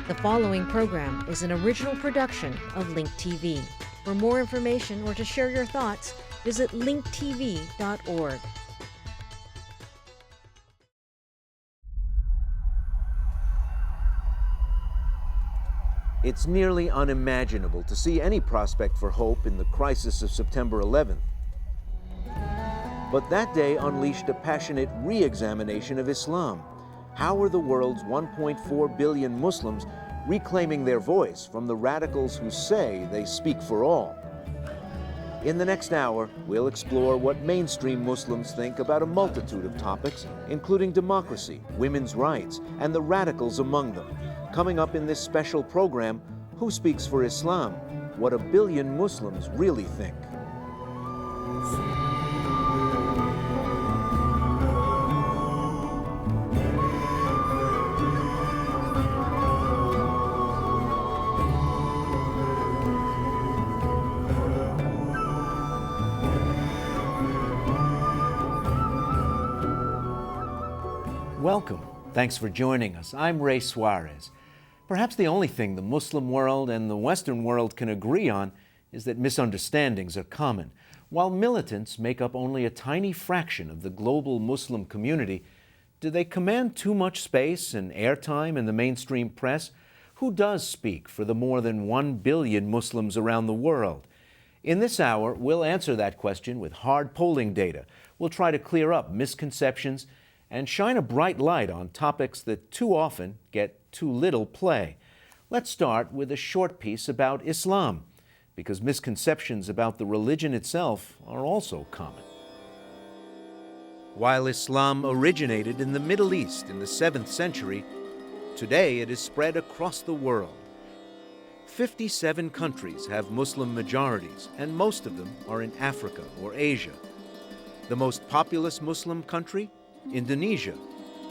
The following program is an original production of Link TV. For more information or to share your thoughts, visit linktv.org. It's nearly unimaginable to see any prospect for hope in the crisis of September 11th. But that day unleashed a passionate re-examination of Islam. How are the world's 1.4 billion Muslims reclaiming their voice from the radicals who say they speak for all? In the next hour, we'll explore what mainstream Muslims think about a multitude of topics, including democracy, women's rights, and the radicals among them. Coming up in this special program, Who Speaks for Islam? What a billion Muslims really think. Welcome. Thanks for joining us. I'm Ray Suarez. Perhaps the only thing the Muslim world and the Western world can agree on is that misunderstandings are common. While militants make up only a tiny fraction of the global Muslim community, do they command too much space and airtime in the mainstream press? Who does speak for the more than 1 billion Muslims around the world? In this hour, we'll answer that question with hard polling data. We'll try to clear up misconceptions and shine a bright light on topics that too often get too little play. Let's start with a short piece about Islam, because misconceptions about the religion itself are also common. While Islam originated in the Middle East in the 7th century, today it is spread across the world. 57 countries have Muslim majorities, and most of them are in Africa or Asia. The most populous Muslim country? Indonesia,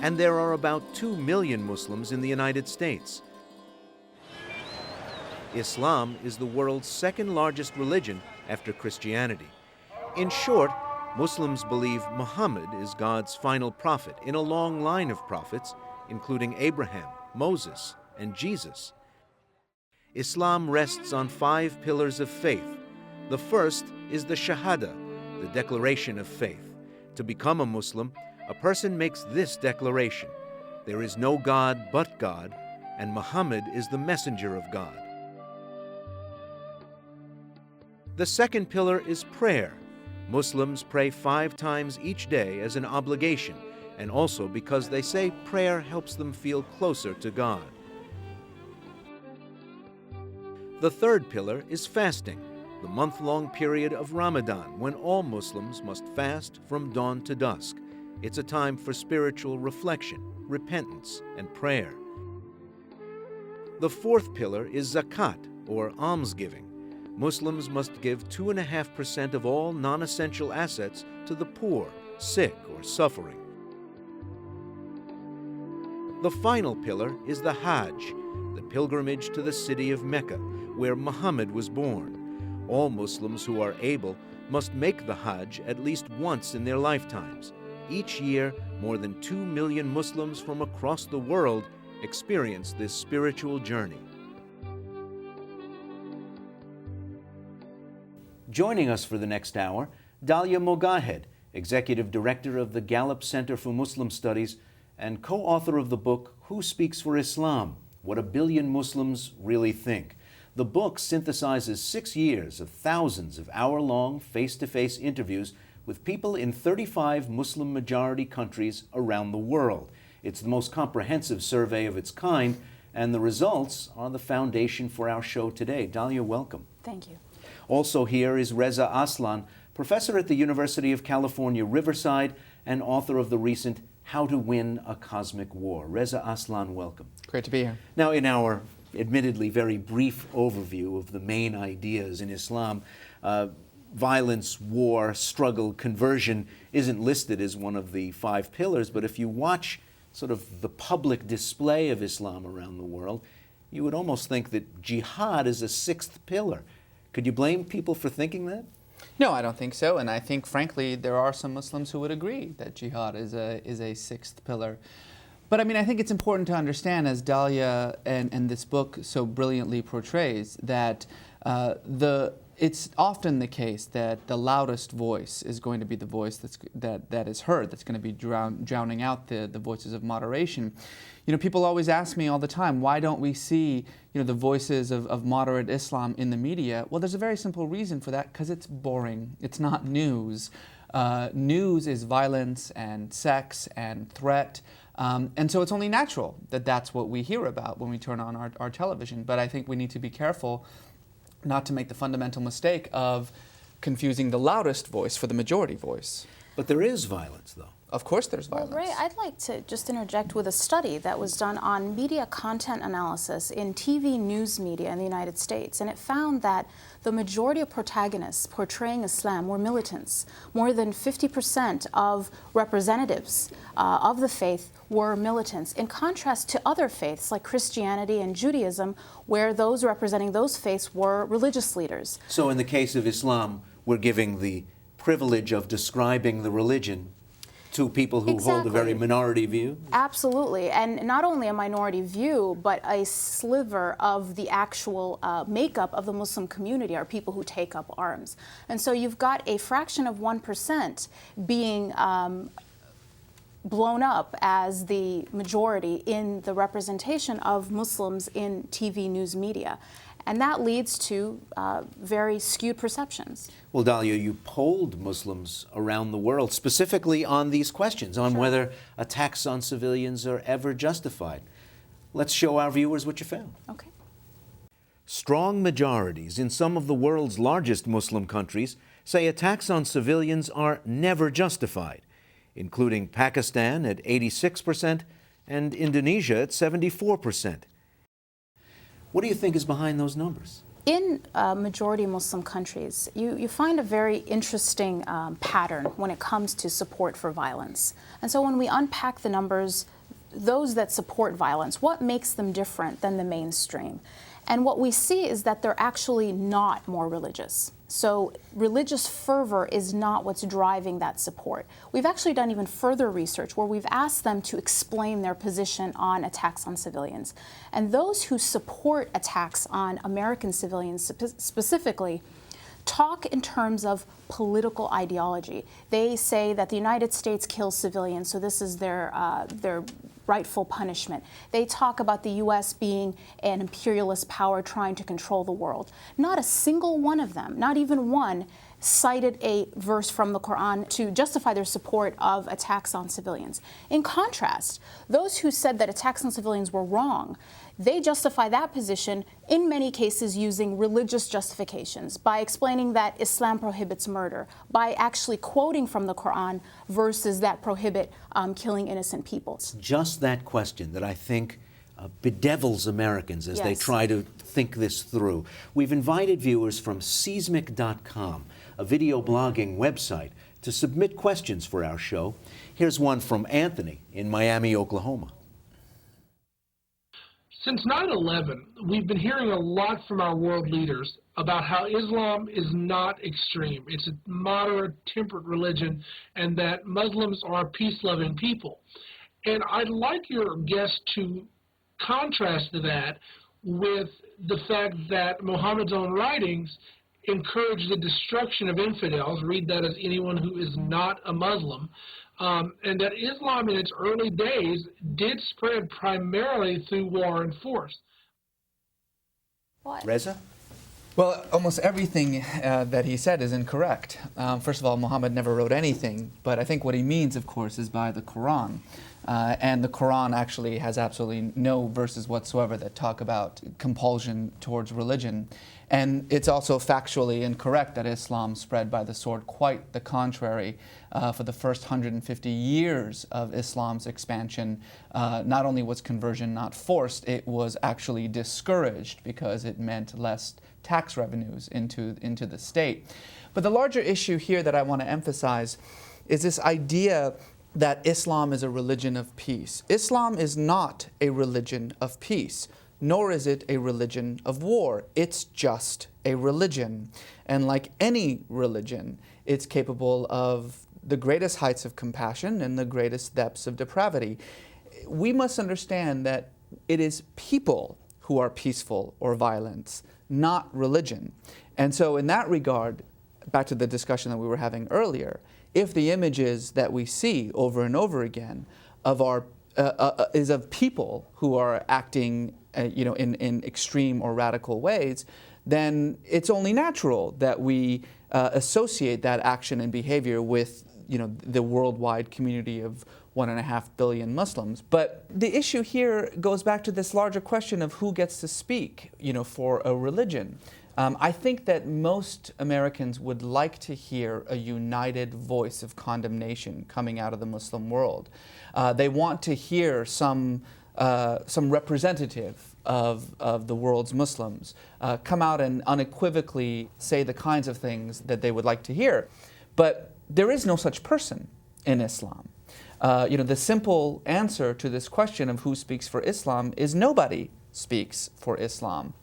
and there are about 2 million Muslims in the United States. Islam is the world's second largest religion after Christianity. In short, Muslims believe Muhammad is God's final prophet in a long line of prophets, including Abraham, Moses, and Jesus. Islam rests on 5 pillars of faith. The first is the Shahada, the declaration of faith. To become a Muslim, a person makes this declaration: there is no God but God, and Muhammad is the messenger of God. The second pillar is prayer. Muslims pray 5 times each day as an obligation, and also because they say prayer helps them feel closer to God. The third pillar is fasting, the month-long period of Ramadan when all Muslims must fast from dawn to dusk. It's a time for spiritual reflection, repentance, and prayer. The fourth pillar is zakat, or almsgiving. Muslims must give 2.5% of all non-essential assets to the poor, sick, or suffering. The final pillar is the Hajj, the pilgrimage to the city of Mecca, where Muhammad was born. All Muslims who are able must make the Hajj at least once in their lifetimes. Each year, more than 2 million Muslims from across the world experience this spiritual journey. Joining us for the next hour, Dalia Mogahed, Executive Director of the Gallup Center for Muslim Studies and co-author of the book Who Speaks for Islam? What a Billion Muslims Really Think. The book synthesizes 6 years of thousands of hour-long face-to-face interviews with people in 35 Muslim-majority countries around the world. It's the most comprehensive survey of its kind, and the results are the foundation for our show today. Dalia, welcome. Thank you. Also here is Reza Aslan, professor at the University of California, Riverside, and author of the recent How to Win a Cosmic War. Reza Aslan, welcome. Great to be here. Now, in our admittedly very brief overview of the main ideas in Islam, violence, war, struggle, conversion isn't listed as one of the 5 pillars, but if you watch sort of the public display of Islam around the world, you would almost think that jihad is a 6th pillar. Could you blame people for thinking that? No, I don't think so, and I think, frankly, there are some Muslims who would agree that jihad is a 6th pillar. But I mean, I think it's important to understand, as Dahlia and this book so brilliantly portrays, that it's often the case that the loudest voice is going to be the voice that is heard, that's going to be drowning out the voices of moderation. You know, people always ask me all the time, why don't we see, you know, the voices of moderate Islam in the media? Well, there's a very simple reason for that, because it's boring. It's not news. News is violence and sex and threat. And so it's only natural that that's what we hear about when we turn on our television. But I think we need to be careful not to make the fundamental mistake of confusing the loudest voice for the majority voice. But there is violence, though. Of course there's violence. Well, Ray, I'd like to just interject with a study that was done on media content analysis in TV news media in the United States, and it found that the majority of protagonists portraying Islam were militants. More than 50% of representatives of the faith were militants, in contrast to other faiths like Christianity and Judaism, where those representing those faiths were religious leaders. So in the case of Islam, we're giving the privilege of describing the religion to people who hold a very minority view? Absolutely, and not only a minority view, but a sliver of the actual makeup of the Muslim community are people who take up arms. And so you've got a fraction of 1% being blown up as the majority in the representation of Muslims in TV news media. And that leads to very skewed perceptions. Well, Dahlia, you polled Muslims around the world specifically on these questions, on whether attacks on civilians are ever justified. Let's show our viewers what you found. Okay. Strong majorities in some of the world's largest Muslim countries say attacks on civilians are never justified, including Pakistan at 86% and Indonesia at 74%. What do you think is behind those numbers? In majority Muslim countries, you find a very interesting pattern when it comes to support for violence. And so when we unpack the numbers, those that support violence, what makes them different than the mainstream? And what we see is that they're actually not more religious. So religious fervor is not what's driving that support. We've actually done even further research where we've asked them to explain their position on attacks on civilians. And those who support attacks on American civilians specifically talk in terms of political ideology. They say that the United States kills civilians, so this is their rightful punishment. They talk about the U.S. being an imperialist power trying to control the world. Not a single one of them, not even one, cited a verse from the Quran to justify their support of attacks on civilians. In contrast, those who said that attacks on civilians were wrong, they justify that position in many cases using religious justifications, by explaining that Islam prohibits murder, by actually quoting from the Quran verses that prohibit killing innocent people. It's just that question that I think bedevils Americans as they try to think this through. We've invited viewers from Seismic.com, a video blogging website, to submit questions for our show. Here's one from Anthony in Miami, Oklahoma. Since 9/11, we've been hearing a lot from our world leaders about how Islam is not extreme. It's a moderate, temperate religion, and that Muslims are peace-loving people. And I'd like your guest to contrast that with the fact that Muhammad's own writings encourage the destruction of infidels, read that as anyone who is not a Muslim, and that Islam in its early days did spread primarily through war and force. Reza? Well, almost everything that he said is incorrect. First of all, Muhammad never wrote anything, but I think what he means, of course, is by the Quran. And the Quran actually has absolutely no verses whatsoever that talk about compulsion towards religion. And it's also factually incorrect that Islam spread by the sword. Quite the contrary. For the first 150 years of Islam's expansion, not only was conversion not forced, it was actually discouraged because it meant less tax revenues into the state. But the larger issue here that I want to emphasize is this idea that Islam is a religion of peace. Islam is not a religion of peace, nor is it a religion of war. It's just a religion. And like any religion, it's capable of the greatest heights of compassion and the greatest depths of depravity. we must understand that it is people who are peaceful or violent, not religion. And so in that regard, back to the discussion that we were having earlier, if the images that we see over and over again of our is of people who are acting in extreme or radical ways, then it's only natural that we associate that action and behavior with the worldwide community of 1.5 billion Muslims. But the issue here goes back to this larger question of who gets to speak, for a religion. I think that most Americans would like to hear a united voice of condemnation coming out of the Muslim world. They want to hear some representative of the world's Muslims come out and unequivocally say the kinds of things that they would like to hear. But there is no such person in Islam. The simple answer to this question of who speaks for Islam is nobody speaks for Islam.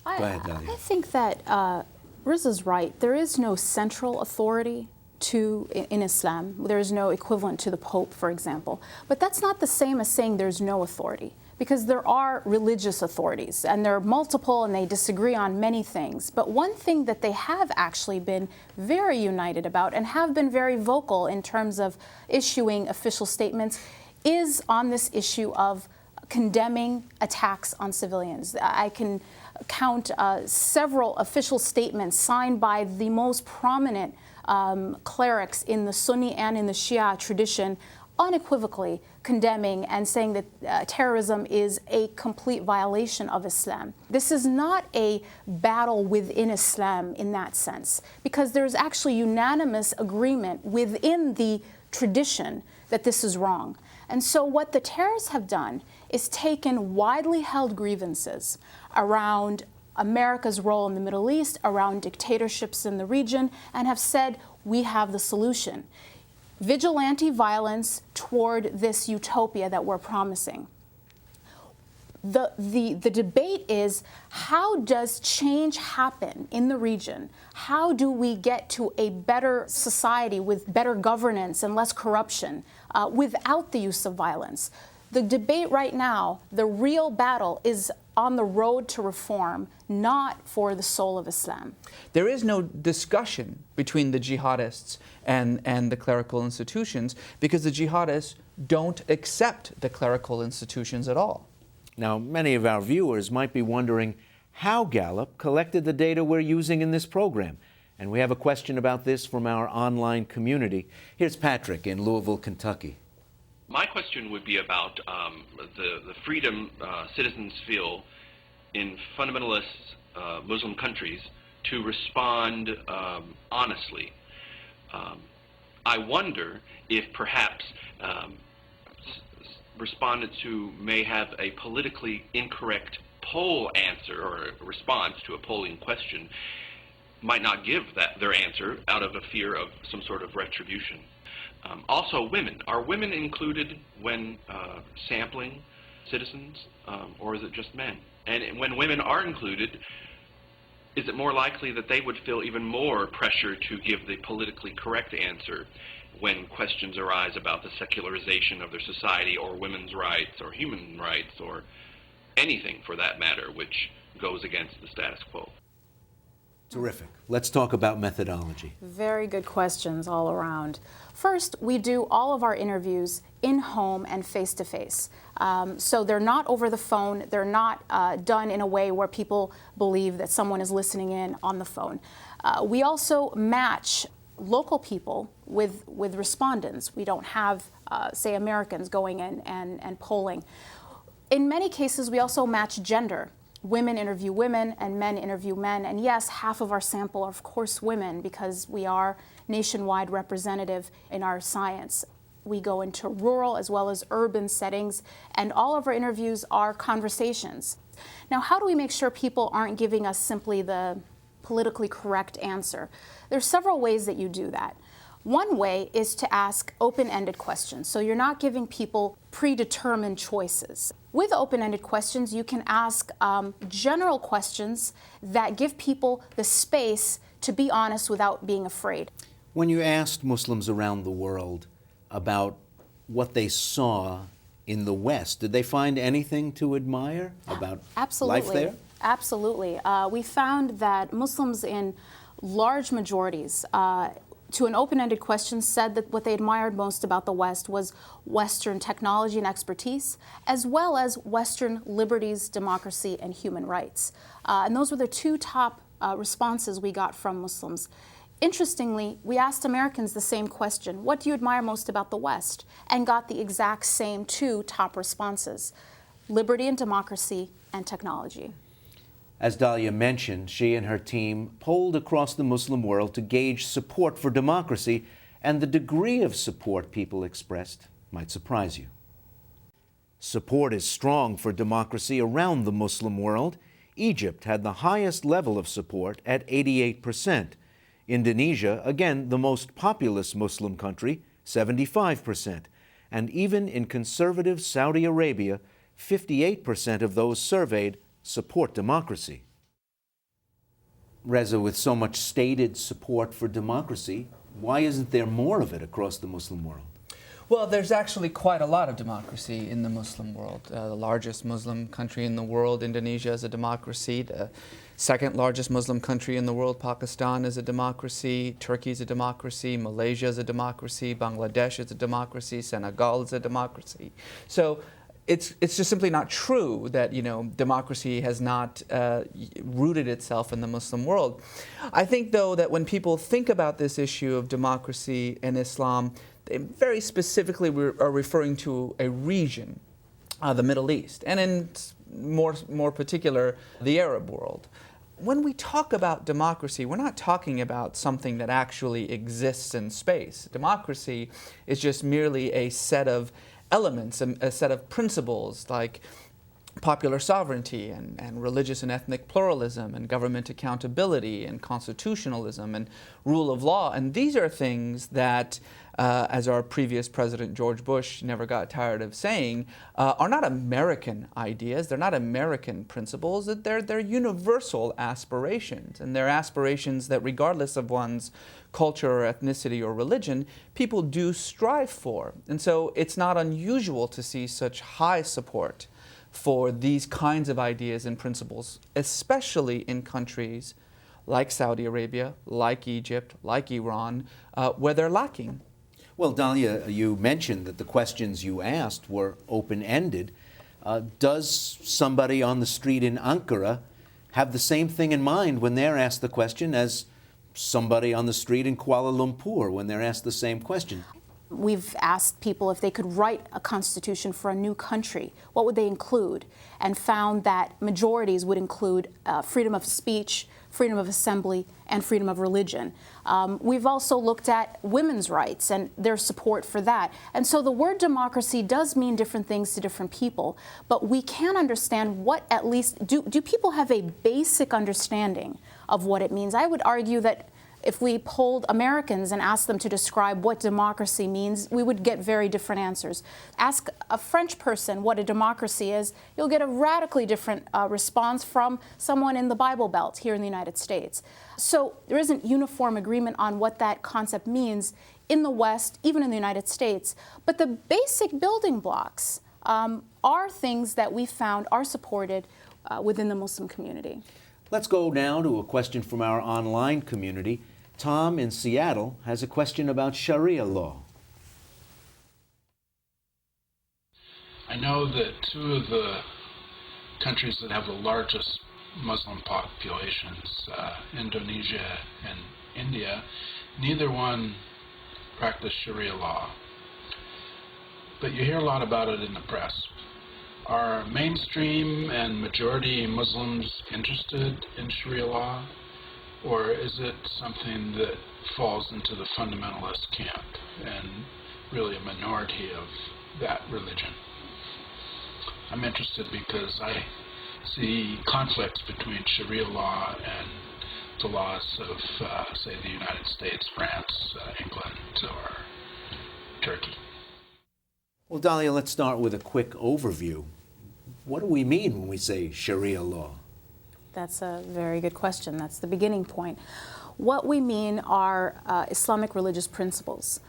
Go ahead, Dalia. I think that Riza's right. There is no central authority in Islam. There is no equivalent to the Pope, for example. But that's not the same as saying there's no authority, because there are religious authorities, and they're multiple, and they disagree on many things. But one thing that they have actually been very united about and have been very vocal in terms of issuing official statements is on this issue of condemning attacks on civilians. I can count several official statements signed by the most prominent clerics in the Sunni and in the Shia tradition, unequivocally condemning and saying that terrorism is a complete violation of Islam. This is not a battle within Islam in that sense, because there's actually unanimous agreement within the tradition that this is wrong. And so what the terrorists have done is taken widely held grievances around America's role in the Middle East, around dictatorships in the region, and have said, we have the solution. Vigilante violence toward this utopia that we're promising. The debate is, how does change happen in the region? How do we get to a better society with better governance and less corruption without the use of violence? The debate right now, the real battle, is on the road to reform, not for the soul of Islam. There is no discussion between the jihadists and the clerical institutions, because the jihadists don't accept the clerical institutions at all. Now, many of our viewers might be wondering how Gallup collected the data we're using in this program. And we have a question about this from our online community. Here's Patrick in Louisville, Kentucky. My question would be about the freedom citizens feel in fundamentalist Muslim countries to respond honestly. I wonder if perhaps respondents who may have a politically incorrect poll answer or a response to a polling question might not give their answer out of a fear of some sort of retribution. Also, women. Are women included when sampling citizens, or is it just men? And when women are included, is it more likely that they would feel even more pressure to give the politically correct answer when questions arise about the secularization of their society, or women's rights, or human rights, or anything for that matter, which goes against the status quo? Terrific. Let's talk about methodology. Very good questions all around. First, we do all of our interviews in-home and face-to-face. So they're not over the phone. They're not done in a way where people believe that someone is listening in on the phone. We also match local people with respondents. We don't have, say, Americans going in and polling. In many cases, we also match gender. Women interview women and men interview men. And yes, half of our sample are, of course, women, because we are nationwide representative in our science. We go into rural as well as urban settings, and all of our interviews are conversations. Now, how do we make sure people aren't giving us simply the politically correct answer? There's several ways that you do that. One way is to ask open-ended questions. So you're not giving people predetermined choices. With open-ended questions, you can ask general questions that give people the space to be honest without being afraid. When you asked Muslims around the world about what they saw in the West. Did they find anything to admire about Absolutely. life there? Absolutely. We found that Muslims in large majorities, to an open-ended question, said that what they admired most about the West was Western technology and expertise, as well as Western liberties, democracy, and human rights. And those were the two top responses we got from Muslims. Interestingly, we asked Americans the same question: what do you admire most about the West? And got the exact same two top responses: liberty and democracy and technology. As Dalia mentioned, she and her team polled across the Muslim world to gauge support for democracy, and the degree of support people expressed might surprise you. Support is strong for democracy around the Muslim world. Egypt had the highest level of support at 88%. Indonesia, again the most populous Muslim country, 75%. And even in conservative Saudi Arabia, 58% of those surveyed support democracy. Reza, with so much stated support for democracy, why isn't there more of it across the Muslim world? Well, there's actually quite a lot of democracy in the Muslim world. The largest Muslim country in the world, Indonesia, is a democracy. The second largest Muslim country in the world, Pakistan, is a democracy. Turkey is a democracy. Malaysia is a democracy. Bangladesh is a democracy. Senegal is a democracy. So it's just simply not true that, democracy has not rooted itself in the Muslim world. I think, though, that when people think about this issue of democracy in Islam, they very specifically are referring to a region, the Middle East, and in more particular, the Arab world. When we talk about democracy, we're not talking about something that actually exists in space. Democracy is just merely a set of elements, a set of principles like popular sovereignty and religious and ethnic pluralism and government accountability and constitutionalism and rule of law. And these are things that, as our previous president George Bush never got tired of saying, are not American ideas. They're not American principles. They're universal aspirations. And they're aspirations that, regardless of one's culture or ethnicity or religion, people do strive for. And so it's not unusual to see such high support for these kinds of ideas and principles, especially in countries like Saudi Arabia, like Egypt, like Iran, where they're lacking. Well, Dalia, you mentioned that the questions you asked were open-ended. Does somebody on the street in Ankara have the same thing in mind when they're asked the question as somebody on the street in Kuala Lumpur when they're asked the same question? We've asked people if they could write a constitution for a new country, what would they include? And found that majorities would include freedom of speech, freedom of assembly, and freedom of religion. We've also looked at women's rights and their support for that. And so the word democracy does mean different things to different people, but we can understand what at least, do people have a basic understanding of what it means? I would argue that if we polled Americans and asked them to describe what democracy means, we would get very different answers. Ask a French person what a democracy is, you'll get a radically different response from someone in the Bible Belt here in the United States. So there isn't uniform agreement on what that concept means in the West, even in the United States. But the basic building blocks are things that we found are supported within the Muslim community. Let's go now to a question from our online community. Tom in Seattle has a question about Sharia law. I know that two of the countries that have the largest Muslim populations, Indonesia and India, neither one practice Sharia law. But you hear a lot about it in the press. Are mainstream and majority Muslims interested in Sharia law, or is it something that falls into the fundamentalist camp and really a minority of that religion? I'm interested because I see conflicts between Sharia law and the laws of, say, the United States, France, England, or Turkey. Well, Dalia, let's start with a quick overview. What do we mean when we say Sharia law? That's a very good question. That's the beginning point. What we mean are Islamic religious principles.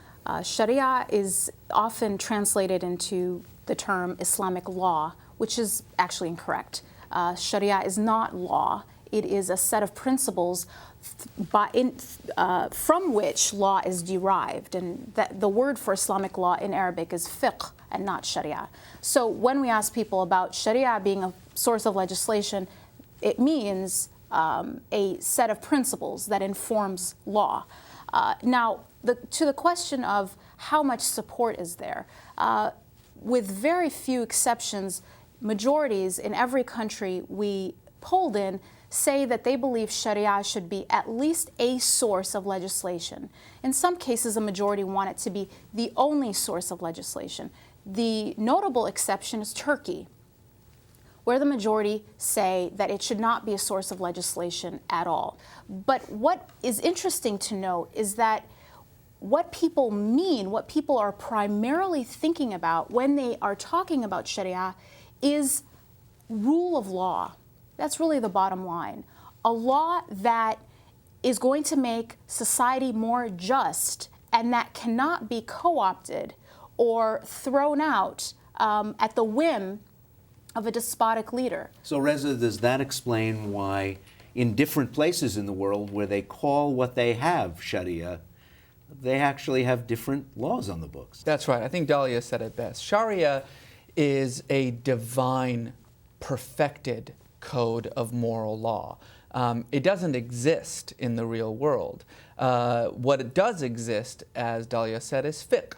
Sharia is often translated into the term Islamic law, which is actually incorrect. Sharia is not law. It is a set of principles from which law is derived. And the word for Islamic law in Arabic is fiqh and not Sharia. So when we ask people about Sharia being a source of legislation, it means a set of principles that informs law. Now, to the question of how much support is there, with very few exceptions, majorities in every country we polled in say that they believe Sharia should be at least a source of legislation. In some cases, a majority want it to be the only source of legislation. The notable exception is Turkey, where the majority say that it should not be a source of legislation at all. But what is interesting to note is that what people mean, what people are primarily thinking about when they are talking about Sharia is rule of law. That's really the bottom line. A law that is going to make society more just and that cannot be co-opted or thrown out at the whim of a despotic leader. So, Reza, does that explain why in different places in the world where they call what they have Sharia, they actually have different laws on the books? That's right. I think Dalia said it best. Sharia is a divine, perfected code of moral law. It doesn't exist in the real world. What it does exist, as Dalia said, is fiqh.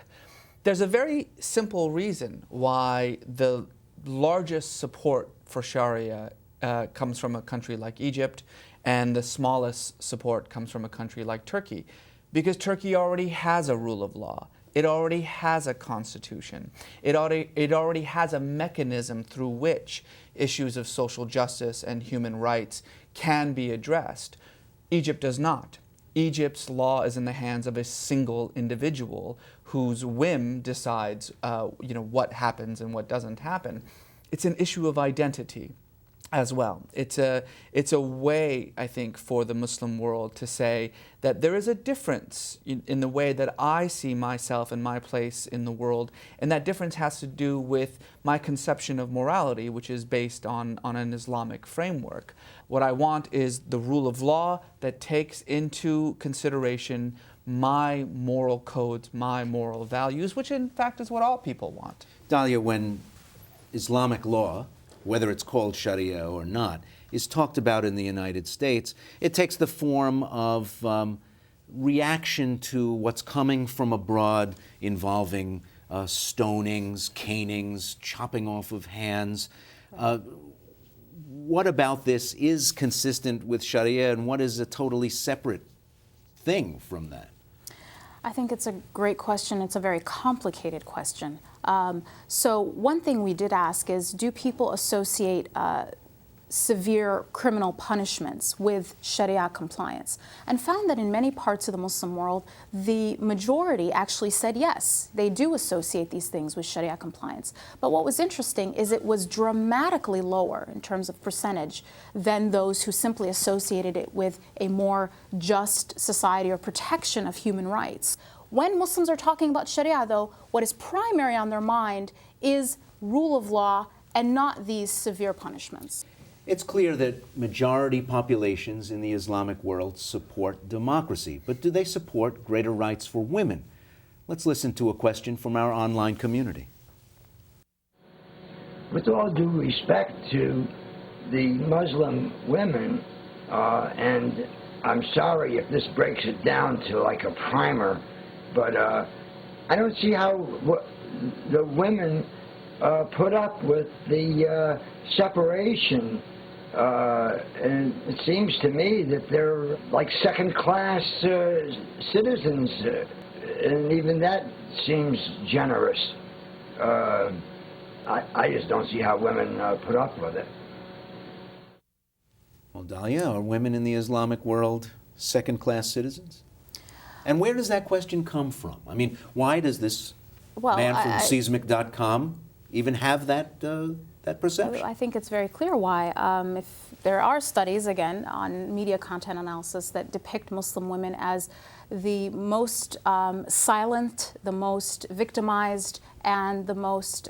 There's a very simple reason why the largest support for Sharia comes from a country like Egypt, and the smallest support comes from a country like Turkey, because Turkey already has a rule of law. It already has a constitution. It already has a mechanism through which issues of social justice and human rights can be addressed. Egypt does not. Egypt's law is in the hands of a single individual whose whim decides what happens and what doesn't happen. It's an issue of identity as well. It's a way, I think, for the Muslim world to say that there is a difference in the way that I see myself and my place in the world, and that difference has to do with my conception of morality, which is based on an Islamic framework. What I want is the rule of law that takes into consideration my moral codes, my moral values, which in fact is what all people want. Dalia, when Islamic law, whether it's called Sharia or not, is talked about in the United States, it takes the form of reaction to what's coming from abroad involving stonings, canings, chopping off of hands. What about this is consistent with Sharia, and what is a totally separate thing from that? I think it's a great question. It's a very complicated question. So one thing we did ask is, do people associate severe criminal punishments with Sharia compliance? And found that in many parts of the Muslim world, the majority actually said yes, they do associate these things with Sharia compliance. But what was interesting is it was dramatically lower in terms of percentage than those who simply associated it with a more just society or protection of human rights. When Muslims are talking about Sharia, though, what is primary on their mind is rule of law and not these severe punishments. It's clear that majority populations in the Islamic world support democracy, but do they support greater rights for women? Let's listen to a question from our online community. With all due respect to the Muslim women, and I'm sorry if this breaks it down to like a primer, but I don't see how the women put up with the separation. And it seems to me that they're like second-class citizens, and even that seems generous. I just don't see how women put up with it. Well, Dalia, are women in the Islamic world second-class citizens? And where does that question come from? I mean, why does this man from Seismic.com even have that perception? I think it's very clear why. If there are studies, again, on media content analysis that depict Muslim women as the most silent, the most victimized, and the most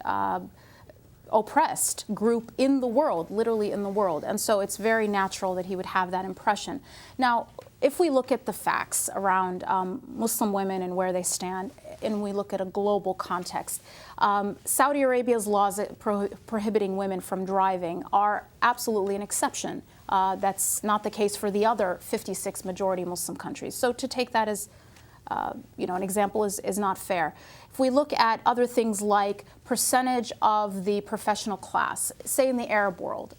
oppressed group in the world, literally in the world. And so it's very natural that he would have that impression. Now, if we look at the facts around Muslim women and where they stand, and we look at a global context, Saudi Arabia's laws prohibiting women from driving are absolutely an exception. That's not the case for the other 56 majority Muslim countries. So to take that as an example is not fair. If we look at other things like percentage of the professional class, say in the Arab world,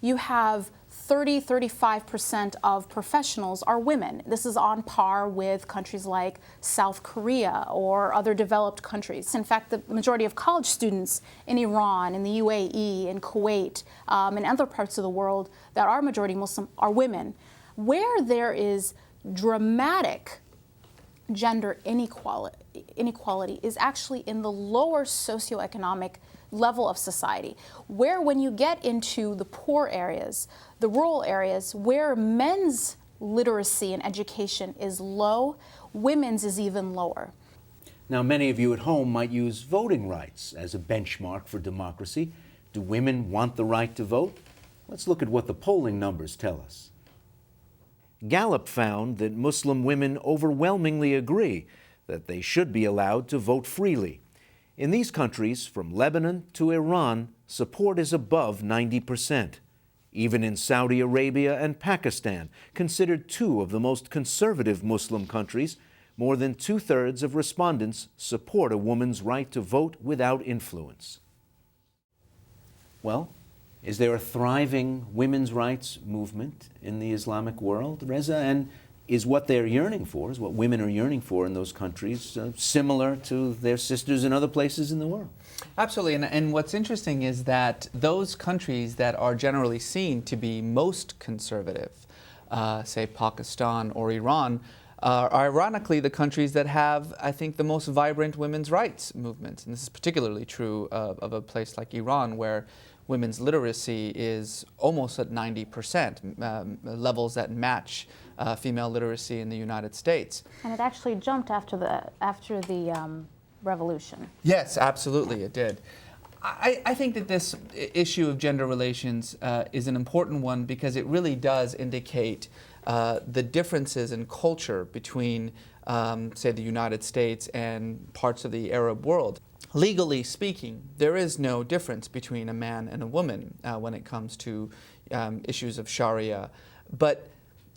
you have 35% of professionals are women. This is on par with countries like South Korea or other developed countries. In fact, the majority of college students in Iran, in the UAE, in Kuwait, and other parts of the world that are majority Muslim are women. Where there is dramatic gender inequality is actually in the lower socioeconomic level of society, where when you get into the poor areas, the rural areas, where men's literacy and education is low, women's is even lower. Now, many of you at home might use voting rights as a benchmark for democracy. Do women want the right to vote? Let's look at what the polling numbers tell us. Gallup found that Muslim women overwhelmingly agree that they should be allowed to vote freely. In these countries, from Lebanon to Iran, support is above 90%. Even in Saudi Arabia and Pakistan, considered two of the most conservative Muslim countries, more than 2/3 of respondents support a woman's right to vote without influence. Well, is there a thriving women's rights movement in the Islamic world, Reza? And is what they're yearning for, is what women are yearning for in those countries, similar to their sisters in other places in the world? Absolutely, and what's interesting is that those countries that are generally seen to be most conservative, say Pakistan or Iran, are ironically the countries that have, I think, the most vibrant women's rights movements. And this is particularly true of a place like Iran, where women's literacy is almost at 90%, levels that match female literacy in the United States. And it actually jumped after the revolution. Yes, absolutely, it did. I think that this issue of gender relations is an important one because it really does indicate the differences in culture between, say, the United States and parts of the Arab world. Legally speaking, there is no difference between a man and a woman when it comes to issues of Sharia. But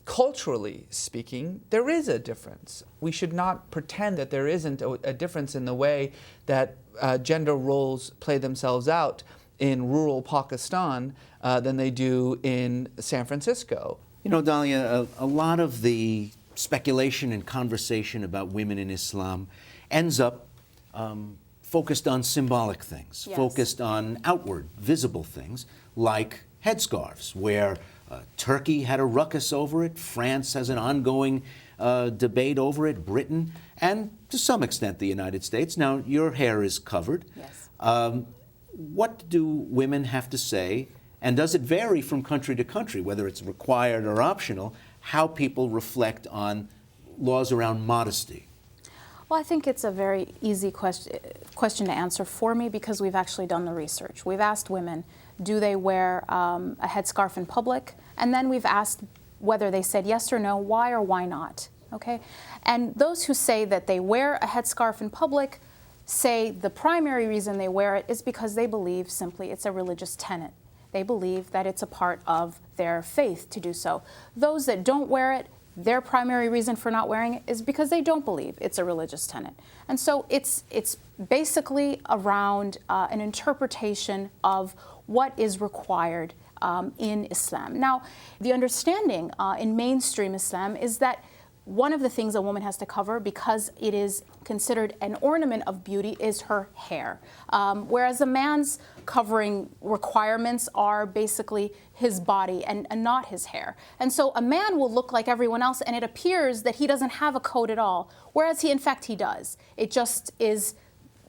culturally speaking, there is a difference. We should not pretend that there isn't a difference in the way that gender roles play themselves out in rural Pakistan than they do in San Francisco. You know, Dalia, a lot of the speculation and conversation about women in Islam ends up focused on symbolic things, yes, focused on outward, visible things, like headscarves, where Turkey had a ruckus over it, France has an ongoing debate over it, Britain, and to some extent the United States. Now, your hair is covered. Yes. What do women have to say, and does it vary from country to country, whether it's required or optional, how people reflect on laws around modesty? Well, I think it's a very easy question to answer for me because we've actually done the research. We've asked women, do they wear a headscarf in public? And then we've asked whether they said yes or no, why or why not, okay? And those who say that they wear a headscarf in public say the primary reason they wear it is because they believe simply it's a religious tenet. They believe that it's a part of their faith to do so. Those that don't wear it, their primary reason for not wearing it is because they don't believe it's a religious tenet. And so it's basically around an interpretation of what is required in Islam. Now, the understanding in mainstream Islam is that one of the things a woman has to cover, because it is considered an ornament of beauty, is her hair. Whereas a man's covering requirements are basically his body and not his hair. And so a man will look like everyone else, and it appears that he doesn't have a coat at all, whereas in fact he does. It just is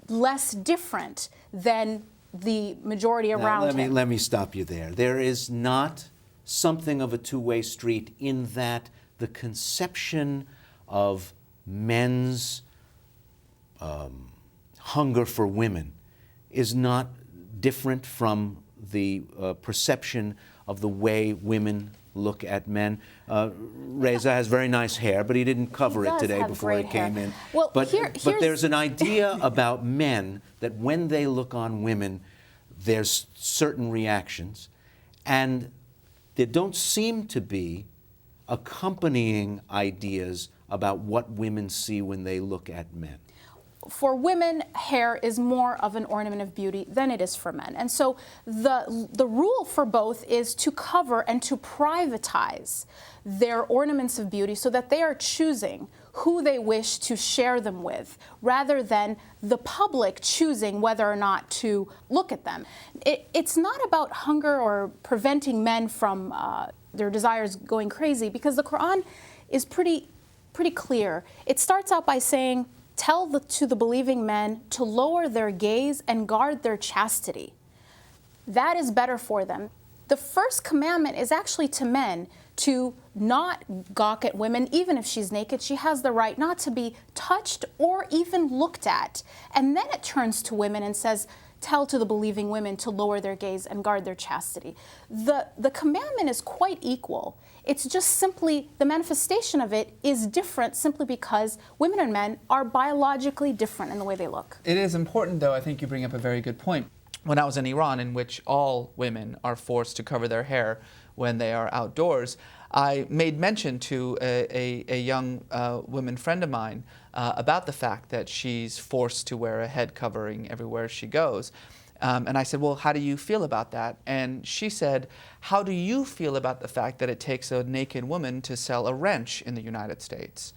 less different than the majority around him. Let me stop you there. There is not something of a two-way street in that the conception of men's hunger for women is not different from the perception of the way women look at men. Reza has very nice hair, but he didn't cover it today before he came in. Well, but there's an idea about men that when they look on women, there's certain reactions, and there don't seem to be accompanying ideas about what women see when they look at men. For women, hair is more of an ornament of beauty than it is for men. And so the rule for both is to cover and to privatize their ornaments of beauty so that they are choosing who they wish to share them with, rather than the public choosing whether or not to look at them. It's not about hunger or preventing men from their desires going crazy, because the Quran is pretty clear. It starts out by saying, tell to the believing men to lower their gaze and guard their chastity. That is better for them. The first commandment is actually to men to not gawk at women, even if she's naked. She has the right not to be touched or even looked at. And then it turns to women and says, tell to the believing women to lower their gaze and guard their chastity. The commandment is quite equal. It's just simply the manifestation of it is different simply because women and men are biologically different in the way they look. It is important, though, I think you bring up a very good point. When I was in Iran, in which all women are forced to cover their hair when they are outdoors, I made mention to a young woman friend of mine about the fact that she's forced to wear a head covering everywhere she goes. And I said, well, how do you feel about that? And she said, how do you feel about the fact that it takes a naked woman to sell a wrench in the United States?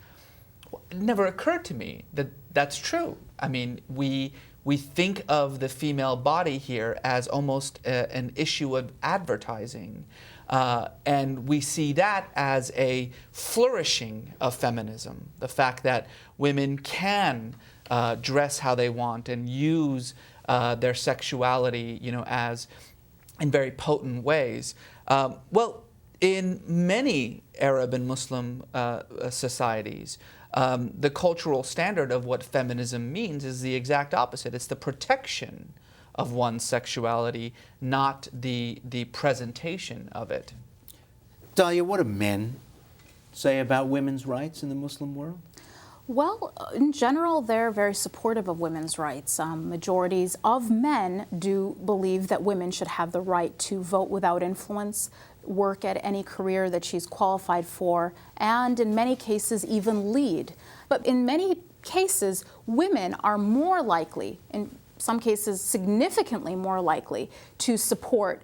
Well, it never occurred to me that that's true. I mean, we think of the female body here as almost an issue of advertising. And we see that as a flourishing of feminism, the fact that women can dress how they want and use their sexuality, as in very potent ways. Well, in many Arab and Muslim societies, the cultural standard of what feminism means is the exact opposite. It's the protection of one's sexuality, not the presentation of it. Dalia, what do men say about women's rights in the Muslim world? Well, in general, they're very supportive of women's rights. Majorities of men do believe that women should have the right to vote without influence, work at any career that she's qualified for, and in many cases even lead. But in many cases, women are more likely, in some cases significantly more likely, to support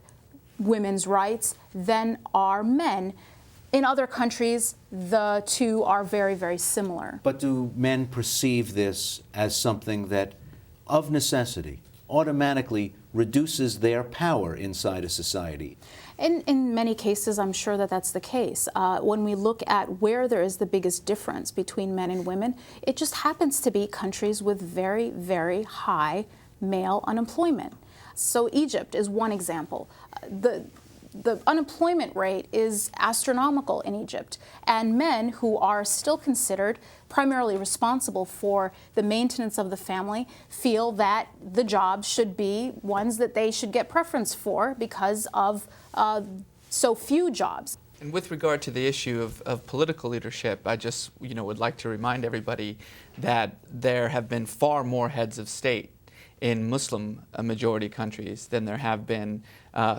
women's rights than are men. In other countries, the two are very, very similar. But do men perceive this as something that, of necessity, automatically reduces their power inside a society? In many cases, I'm sure that that's the case. When we look at where there is the biggest difference between men and women, it just happens to be countries with very, very high male unemployment. So Egypt is one example. The unemployment rate is astronomical in Egypt, and men who are still considered primarily responsible for the maintenance of the family feel that the jobs should be ones that they should get preference for because of so few jobs. And with regard to the issue of political leadership, I just would like to remind everybody that there have been far more heads of state in Muslim majority countries than there have been,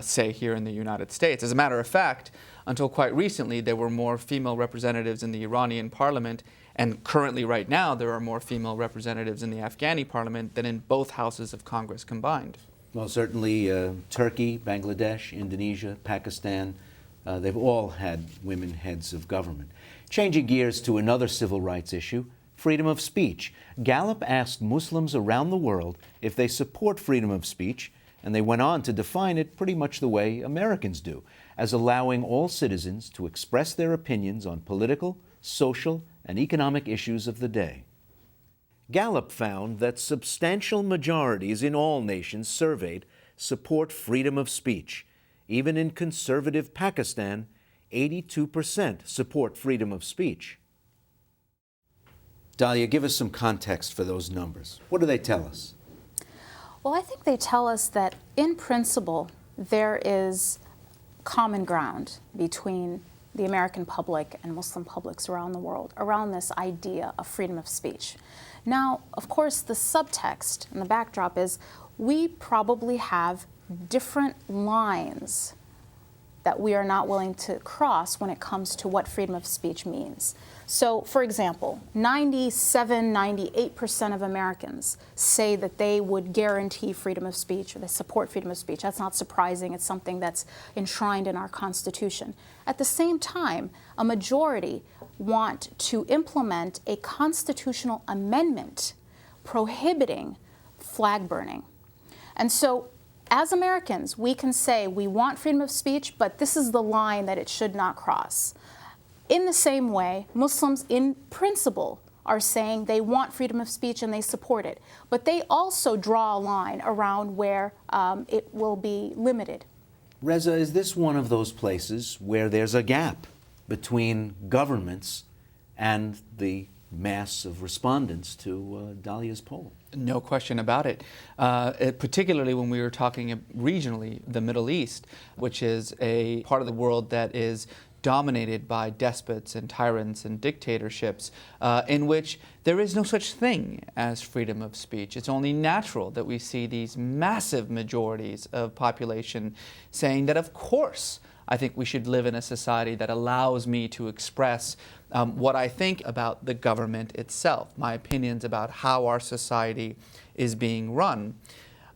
say, here in the United States. As a matter of fact, until quite recently, there were more female representatives in the Iranian parliament, and currently right now there are more female representatives in the Afghani parliament than in both houses of Congress combined. Well, certainly Turkey, Bangladesh, Indonesia, Pakistan, they've all had women heads of government. Changing gears to another civil rights issue, freedom of speech. Gallup asked Muslims around the world if they support freedom of speech, and they went on to define it pretty much the way Americans do, as allowing all citizens to express their opinions on political, social, and economic issues of the day. Gallup found that substantial majorities in all nations surveyed support freedom of speech. Even in conservative Pakistan, 82% support freedom of speech. Dalia, give us some context for those numbers. What do they tell us? Well, I think they tell us that in principle there is common ground between the American public and Muslim publics around the world around this idea of freedom of speech. Now, of course, the subtext and the backdrop is we probably have different lines that we are not willing to cross when it comes to what freedom of speech means. So, for example, 97, 98% of Americans say that they would guarantee freedom of speech or they support freedom of speech. That's not surprising. It's something that's enshrined in our Constitution. At the same time, a majority want to implement a constitutional amendment prohibiting flag burning. And so, as Americans, we can say we want freedom of speech, but this is the line that it should not cross. In the same way, Muslims in principle are saying they want freedom of speech and they support it, but they also draw a line around where it will be limited. Reza, is this one of those places where there's a gap between governments and the mass of respondents to Dalia's poll? No question about it. Particularly when we were talking regionally, the Middle East, which is a part of the world that is dominated by despots and tyrants and dictatorships, in which there is no such thing as freedom of speech. It's only natural that we see these massive majorities of population saying that, of course, I think we should live in a society that allows me to express what I think about the government itself, my opinions about how our society is being run.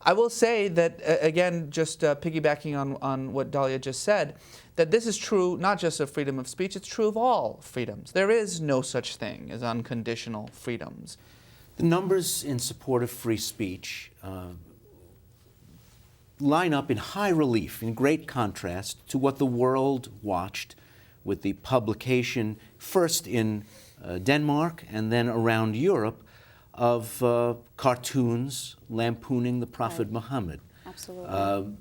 I will say that, again, just piggybacking on what Dalia just said, that this is true not just of freedom of speech, it's true of all freedoms. There is no such thing as unconditional freedoms. The numbers in support of free speech line up in high relief, in great contrast to what the world watched with the publication, first in Denmark and then around Europe, of cartoons lampooning the Prophet Muhammad. Absolutely.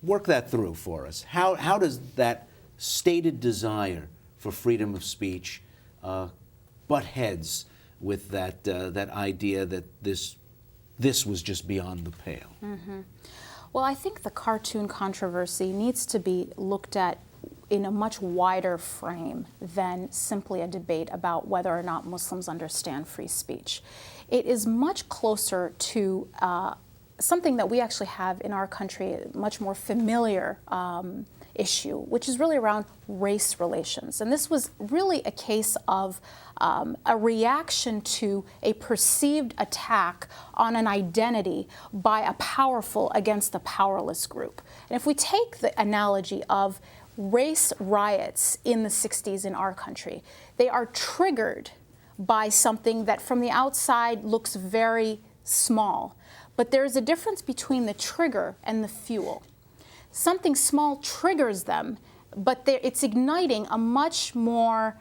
Work that through for us. How does that stated desire for freedom of speech butt heads with that idea that this was just beyond the pale? Mm-hmm. Well, I think the cartoon controversy needs to be looked at in a much wider frame than simply a debate about whether or not Muslims understand free speech. It is much closer to something that we actually have in our country, a much more familiar issue, which is really around race relations. And this was really a case of a reaction to a perceived attack on an identity by a powerful against a powerless group. And if we take the analogy of race riots in the 60s in our country, they are triggered by something that from the outside looks very small. But there's a difference between the trigger and the fuel. Something small triggers them, but it's igniting a much more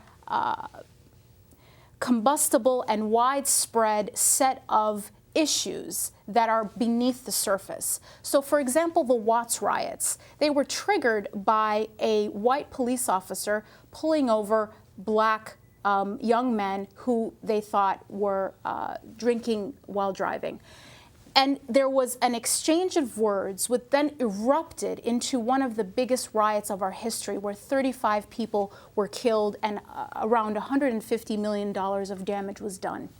combustible and widespread set of issues that are beneath the surface. So, for example, the Watts riots, they were triggered by a white police officer pulling over black young men who they thought were drinking while driving. And there was an exchange of words which then erupted into one of the biggest riots of our history, where 35 people were killed and around $150 million of damage was done.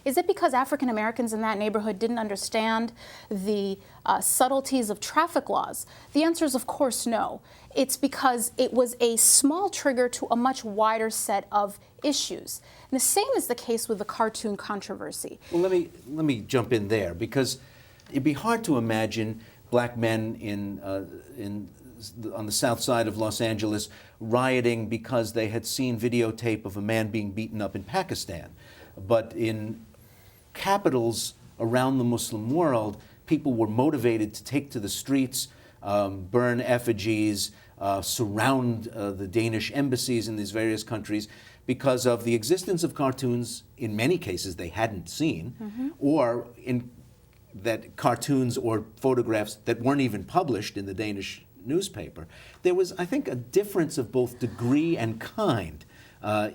Is it because African Americans in that neighborhood didn't understand the subtleties of traffic laws? The answer is, of course, no. It's because it was a small trigger to a much wider set of issues. And the same is the case with the cartoon controversy. Well, let me jump in there, because it'd be hard to imagine black men on the south side of Los Angeles rioting because they had seen videotape of a man being beaten up in Pakistan. But in capitals around the Muslim world, people were motivated to take to the streets, burn effigies, surround the Danish embassies in these various countries because of the existence of cartoons, in many cases they hadn't seen, or in that cartoons or photographs that weren't even published in the Danish newspaper. There was, I think, a difference of both degree and kind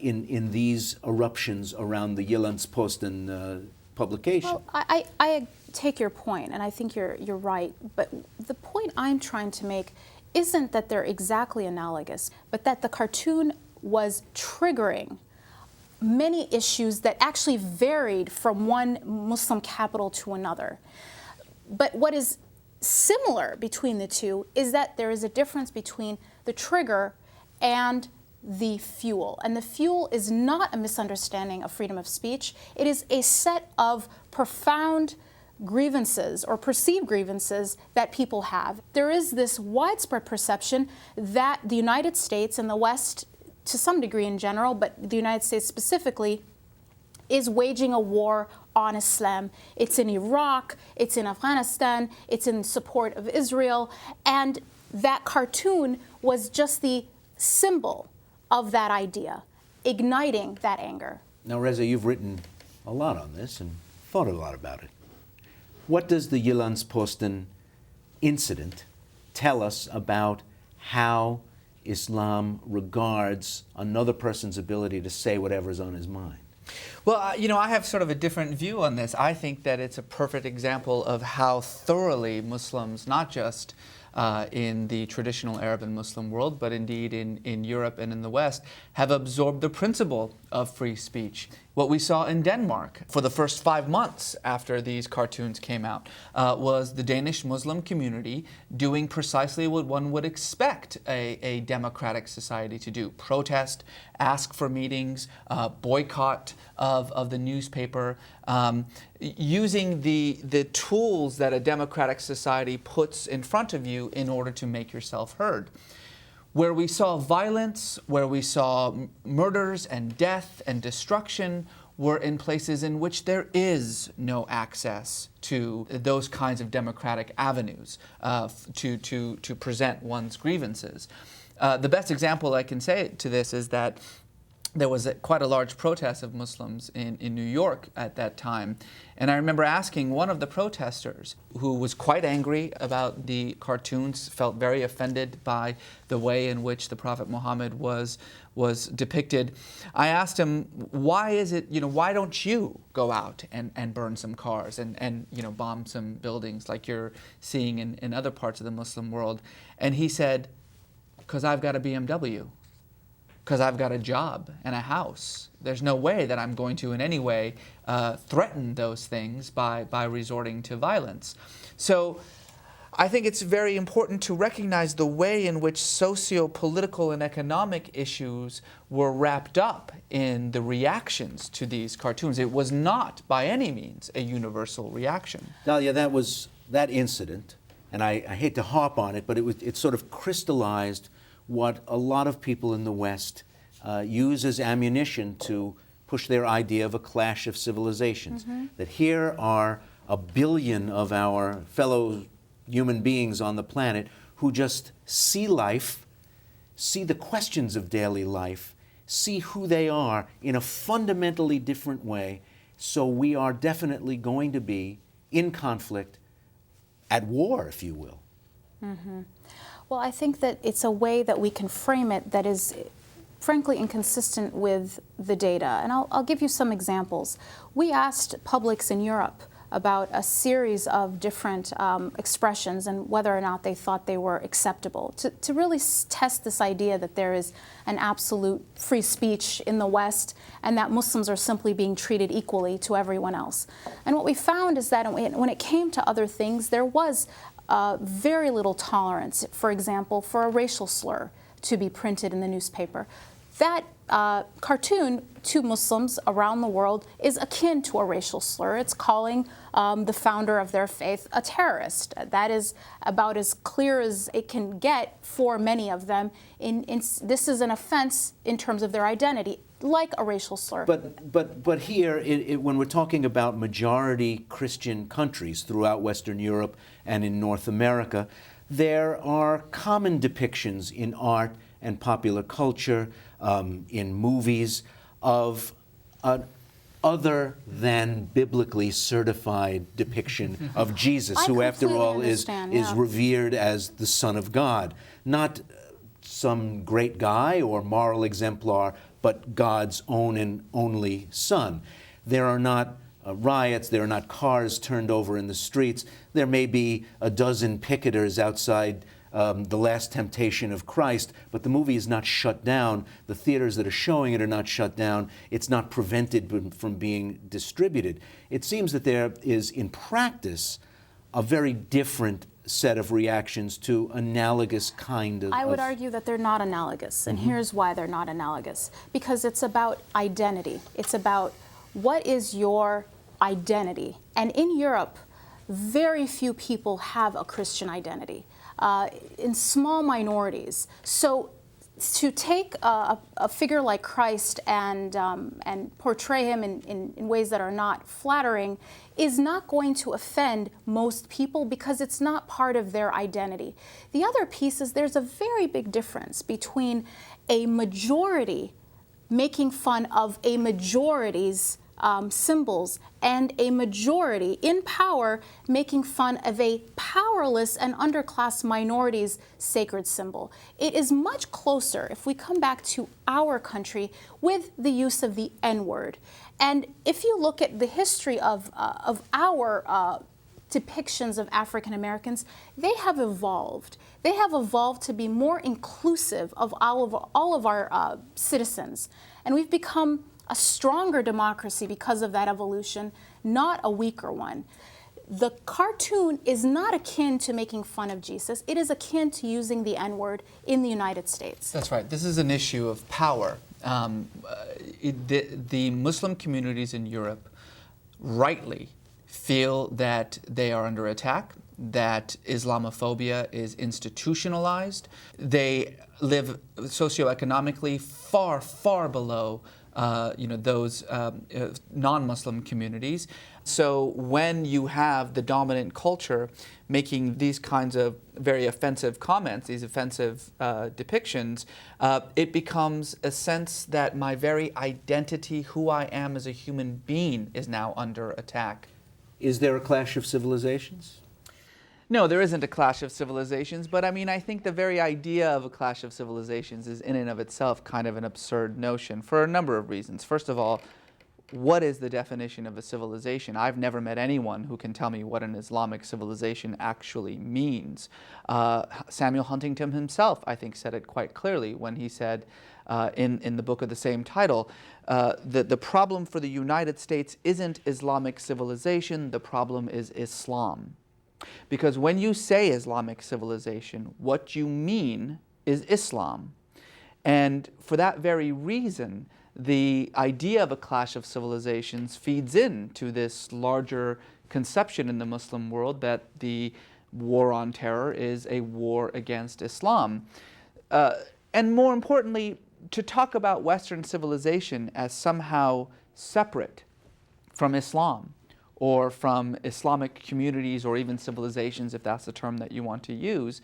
in these eruptions around the Jyllands-Posten publication. Well, I take your point, and I think you're right. But the point I'm trying to make isn't that they're exactly analogous, but that the cartoon was triggering many issues that actually varied from one Muslim capital to another. But what is similar between the two is that there is a difference between the trigger and the fuel. And the fuel is not a misunderstanding of freedom of speech. It is a set of profound grievances or perceived grievances that people have. There is this widespread perception that the United States and the West, to some degree in general, but the United States specifically, is waging a war on Islam. It's in Iraq, it's in Afghanistan, it's in support of Israel, and that cartoon was just the symbol of that idea, igniting that anger. Now, Reza, you've written a lot on this and thought a lot about it. What does the Jyllands-Posten incident tell us about how Islam regards another person's ability to say whatever's on his mind? Well, I have sort of a different view on this. I think that it's a perfect example of how thoroughly Muslims, not just in the traditional Arab and Muslim world, but indeed in Europe and in the West, have absorbed the principle of free speech. What we saw in Denmark for the first 5 months after these cartoons came out was the Danish Muslim community doing precisely what one would expect a democratic society to do: protest, ask for meetings, boycott of the newspaper, using the tools that a democratic society puts in front of you in order to make yourself heard. Where we saw violence, where we saw murders and death and destruction, were in places in which there is no access to those kinds of democratic avenues to present one's grievances. The best example I can say to this is that there was quite a large protest of Muslims in New York at that time. And I remember asking one of the protesters, who was quite angry about the cartoons, felt very offended by the way in which the Prophet Muhammad was depicted. I asked him, why is it, why don't you go out and burn some cars and bomb some buildings like you're seeing in other parts of the Muslim world? And he said, because I've got a BMW. Because I've got a job and a house. There's no way that I'm going to in any way threaten those things by resorting to violence. So I think it's very important to recognize the way in which socio-political and economic issues were wrapped up in the reactions to these cartoons. It was not by any means a universal reaction. Dalia, that incident, and I hate to harp on it, but it sort of crystallized what a lot of people in the West use as ammunition to push their idea of a clash of civilizations. Mm-hmm. That here are 1 billion of our fellow human beings on the planet who just see life, see the questions of daily life, see who they are in a fundamentally different way. So we are definitely going to be in conflict, at war, if you will. Mm-hmm. Well, I think that it's a way that we can frame it that is, frankly, inconsistent with the data. And I'll give you some examples. We asked publics in Europe about a series of different expressions and whether or not they thought they were acceptable, to really test this idea that there is an absolute free speech in the West and that Muslims are simply being treated equally to everyone else. And what we found is that when it came to other things, there was very little tolerance, for example, for a racial slur to be printed in the newspaper. That cartoon to Muslims around the world is akin to a racial slur. It's calling the founder of their faith a terrorist. That is about as clear as it can get for many of them. This is an offense in terms of their identity, like a racial slur. But here, when we're talking about majority Christian countries throughout Western Europe and in North America, there are common depictions in art and popular culture, in movies, of an other than biblically certified depiction of Jesus, who after all is revered as the Son of God. Not some great guy or moral exemplar, but God's own and only Son. There are not riots, there are not cars turned over in the streets. There may be a dozen picketers outside The Last Temptation of Christ, but the movie is not shut down. The theaters that are showing it are not shut down. It's not prevented from being distributed. It seems that there is, in practice, a very different set of reactions to analogous kind of... I would argue that they're not analogous, and here's why they're not analogous. Because it's about identity. It's about what is your identity. And in Europe, very few people have a Christian identity, in small minorities. So to take a figure like Christ and portray him in ways that are not flattering is not going to offend most people because it's not part of their identity. The other piece is there's a very big difference between a majority making fun of a majority's symbols and a majority in power making fun of a powerless and underclass minority's sacred symbol. It is much closer if we come back to our country with the use of the N-word. And if you look at the history of our depictions of African Americans, they have evolved. They have evolved to be more inclusive of all of our citizens. And we've become a stronger democracy because of that evolution, not a weaker one. The cartoon is not akin to making fun of Jesus. It is akin to using the N-word in the United States. That's right. This is an issue of power. The Muslim communities in Europe rightly feel that they are under attack, that Islamophobia is institutionalized. They live socioeconomically far, far below those non-Muslim communities. So when you have the dominant culture making these kinds of very offensive comments, these offensive depictions, it becomes a sense that my very identity, who I am as a human being, is now under attack. Is there a clash of civilizations? No, there isn't a clash of civilizations, but I mean, I think the very idea of a clash of civilizations is in and of itself kind of an absurd notion for a number of reasons. First of all, what is the definition of a civilization? I've never met anyone who can tell me what an Islamic civilization actually means. Samuel Huntington himself, I think, said it quite clearly when he said in the book of the same title, that the problem for the United States isn't Islamic civilization, the problem is Islam. Because when you say Islamic civilization, what you mean is Islam. And for that very reason, the idea of a clash of civilizations feeds into this larger conception in the Muslim world that the war on terror is a war against Islam. And more importantly, to talk about Western civilization as somehow separate from Islam, or from Islamic communities or even civilizations, if that's the term that you want to use,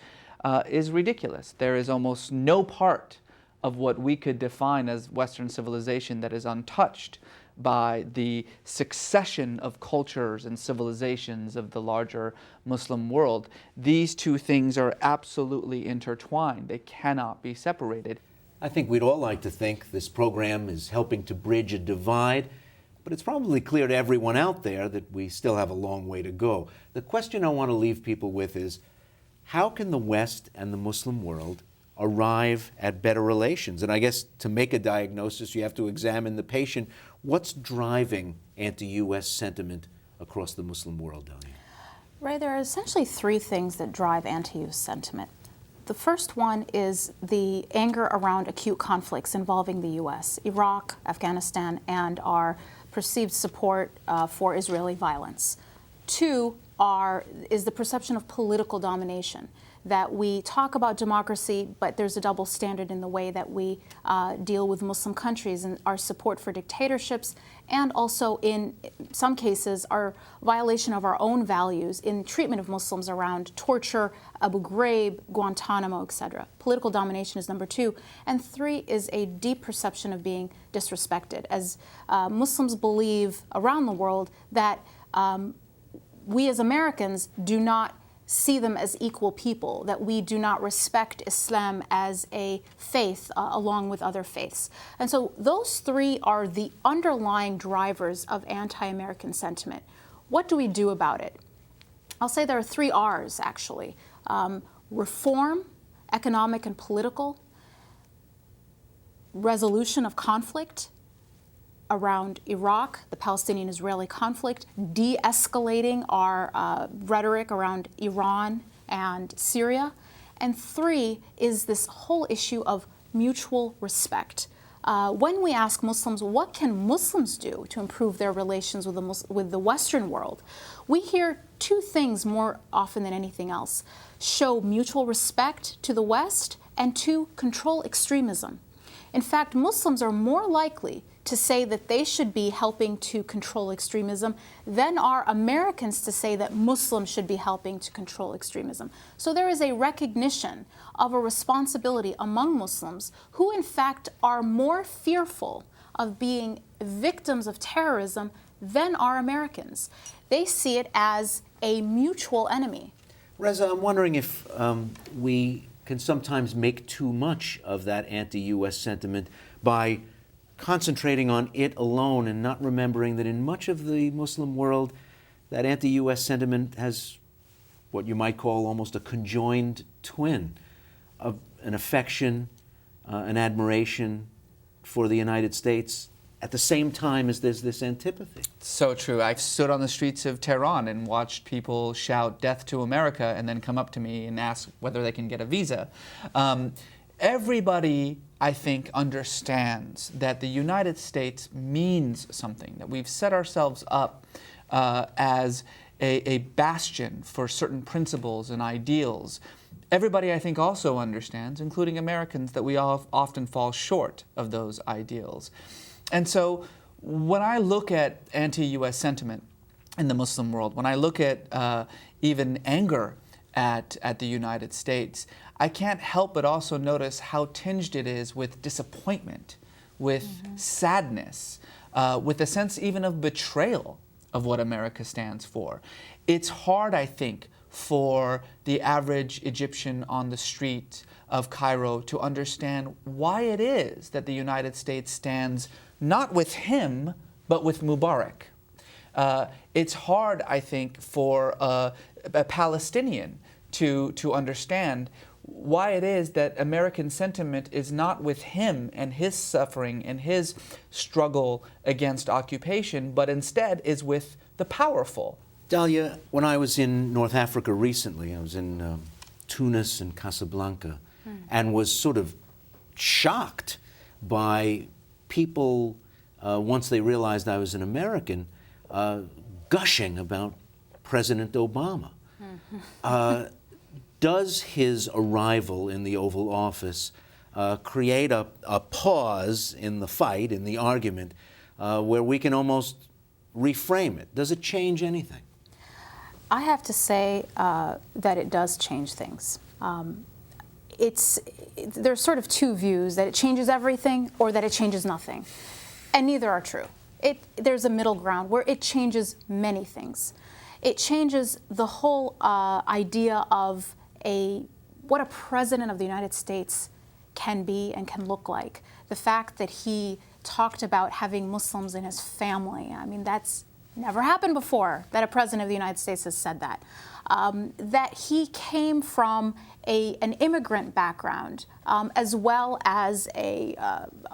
is ridiculous. There is almost no part of what we could define as Western civilization that is untouched by the succession of cultures and civilizations of the larger Muslim world. These two things are absolutely intertwined. They cannot be separated. I think we'd all like to think this program is helping to bridge a divide, but it's probably clear to everyone out there that we still have a long way to go. The question I want to leave people with is, how can the West and the Muslim world arrive at better relations? And I guess to make a diagnosis, you have to examine the patient. What's driving anti-U.S. sentiment across the Muslim world, Delia? Ray, there are essentially three things that drive anti-U.S. sentiment. The first one is the anger around acute conflicts involving the U.S., Iraq, Afghanistan, and our perceived support for Israeli violence. Two is the perception of political domination, that we talk about democracy, but there's a double standard in the way that we deal with Muslim countries and our support for dictatorships, and also in some cases our violation of our own values in treatment of Muslims around torture, Abu Ghraib, Guantanamo, etc. Political domination is number two. And three is a deep perception of being disrespected, as Muslims believe around the world that we as Americans do not see them as equal people, that we do not respect Islam as a faith along with other faiths. And so those three are the underlying drivers of anti-American sentiment. What do we do about it? I'll say there are three R's, actually. Reform, economic and political, resolution of conflict around Iraq, the Palestinian-Israeli conflict, de-escalating our rhetoric around Iran and Syria. And three is this whole issue of mutual respect. When we ask Muslims, what can Muslims do to improve their relations with the Western world, we hear two things more often than anything else: show mutual respect to the West, and two, control extremism. In fact, Muslims are more likely to say that they should be helping to control extremism than are Americans to say that Muslims should be helping to control extremism. So there is a recognition of a responsibility among Muslims who in fact are more fearful of being victims of terrorism than are Americans. They see it as a mutual enemy. Reza, I'm wondering if we can sometimes make too much of that anti-U.S. sentiment by concentrating on it alone and not remembering that in much of the Muslim world, that anti-U.S. sentiment has what you might call almost a conjoined twin of an affection, an admiration for the United States, at the same time as there's this antipathy. So true. I've stood on the streets of Tehran and watched people shout "Death to America" and then come up to me and ask whether they can get a visa. Everybody, I think, understands that the United States means something, that we've set ourselves up as a bastion for certain principles and ideals. Everybody, I think, also understands, including Americans, that we all often fall short of those ideals. And so when I look at anti-U.S. sentiment in the Muslim world, when I look at even anger at the United States, I can't help but also notice how tinged it is with disappointment, with sadness, with a sense even of betrayal of what America stands for. It's hard, I think, for the average Egyptian on the street of Cairo to understand why it is that the United States stands not with him, but with Mubarak. It's hard, I think, for a Palestinian to understand why it is that American sentiment is not with him and his suffering and his struggle against occupation, but instead is with the powerful. Dalia, when I was in North Africa recently, I was in Tunis and Casablanca, and was sort of shocked by people, once they realized I was an American, gushing about President Obama. Does his arrival in the Oval Office create a pause in the fight, in the argument, where we can almost reframe it? Does it change anything? I have to say that it does change things. There's sort of two views, that it changes everything or that it changes nothing. And neither are true. There's a middle ground where it changes many things. It changes the whole idea of what a president of the United States can be and can look like. The fact that he talked about having Muslims in his family, I mean, that's never happened before that a president of the United States has said that. That he came from an immigrant background, as well as a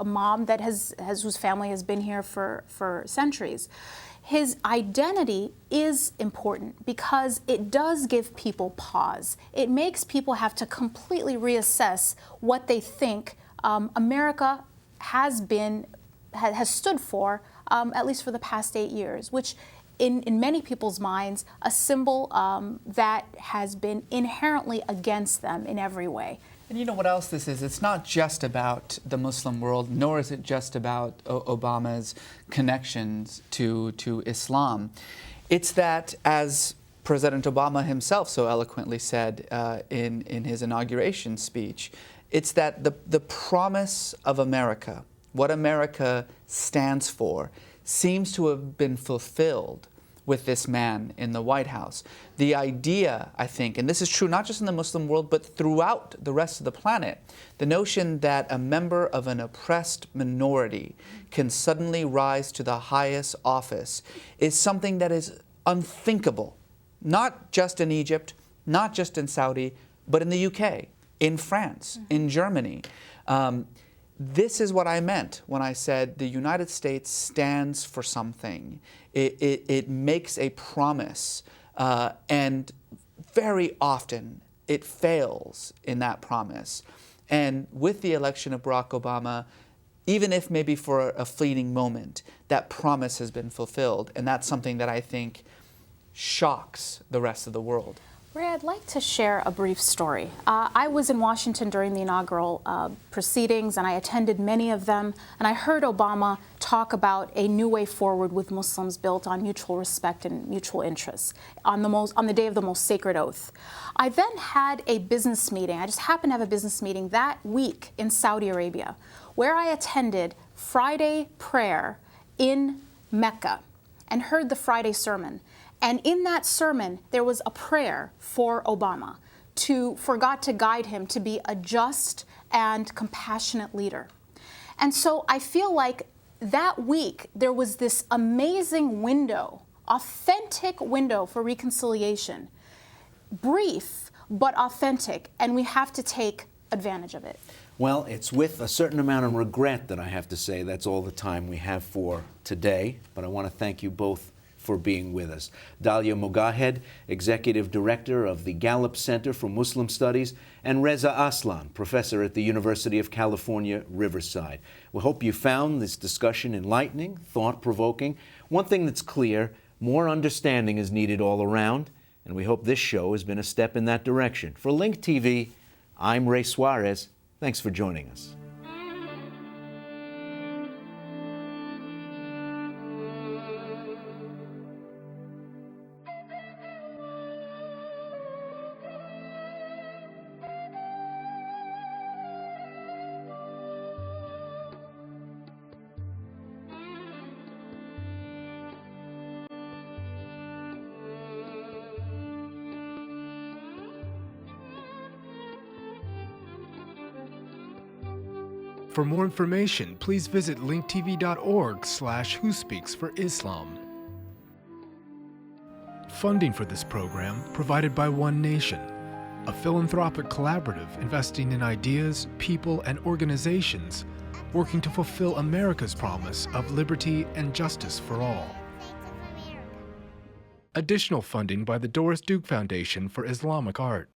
mom that whose family has been here for centuries. His identity is important because it does give people pause. It makes people have to completely reassess what they think America has stood for, at least for the past 8 years, which in many people's minds, a symbol that has been inherently against them in every way. And you know what else this is? It's not just about the Muslim world, nor is it just about Obama's connections to Islam. It's that, as President Obama himself so eloquently said in his inauguration speech, it's that the promise of America, what America stands for, seems to have been fulfilled with this man in the White House. The idea, I think, and this is true not just in the Muslim world, but throughout the rest of the planet, the notion that a member of an oppressed minority can suddenly rise to the highest office is something that is unthinkable, not just in Egypt, not just in Saudi, but in the UK, in France, in Germany. This is what I meant when I said the United States stands for something. It makes a promise, and very often it fails in that promise. And with the election of Barack Obama, even if maybe for a fleeting moment, that promise has been fulfilled. And that's something that I think shocks the rest of the world. Ray, I'd like to share a brief story. I was in Washington during the inaugural proceedings, and I attended many of them, and I heard Obama talk about a new way forward with Muslims built on mutual respect and mutual interests on the day of the most sacred oath. I then had a business meeting. I just happened to have a business meeting that week in Saudi Arabia, where I attended Friday prayer in Mecca and heard the Friday sermon. And in that sermon, there was a prayer for Obama, for God to guide him to be a just and compassionate leader. And so I feel like that week, there was this amazing window, authentic window for reconciliation. Brief, but authentic, and we have to take advantage of it. Well, it's with a certain amount of regret that I have to say that's all the time we have for today, but I want to thank you both for being with us. Dalia Mogahed, Executive Director of the Gallup Center for Muslim Studies, and Reza Aslan, Professor at the University of California, Riverside. We hope you found this discussion enlightening, thought-provoking. One thing that's clear, more understanding is needed all around, and we hope this show has been a step in that direction. For Link TV, I'm Ray Suarez. Thanks for joining us. For more information, please visit linktv.org/whospeaksforislam. Funding for this program provided by One Nation, a philanthropic collaborative investing in ideas, people, and organizations working to fulfill America's promise of liberty and justice for all. Additional funding by the Doris Duke Foundation for Islamic Art.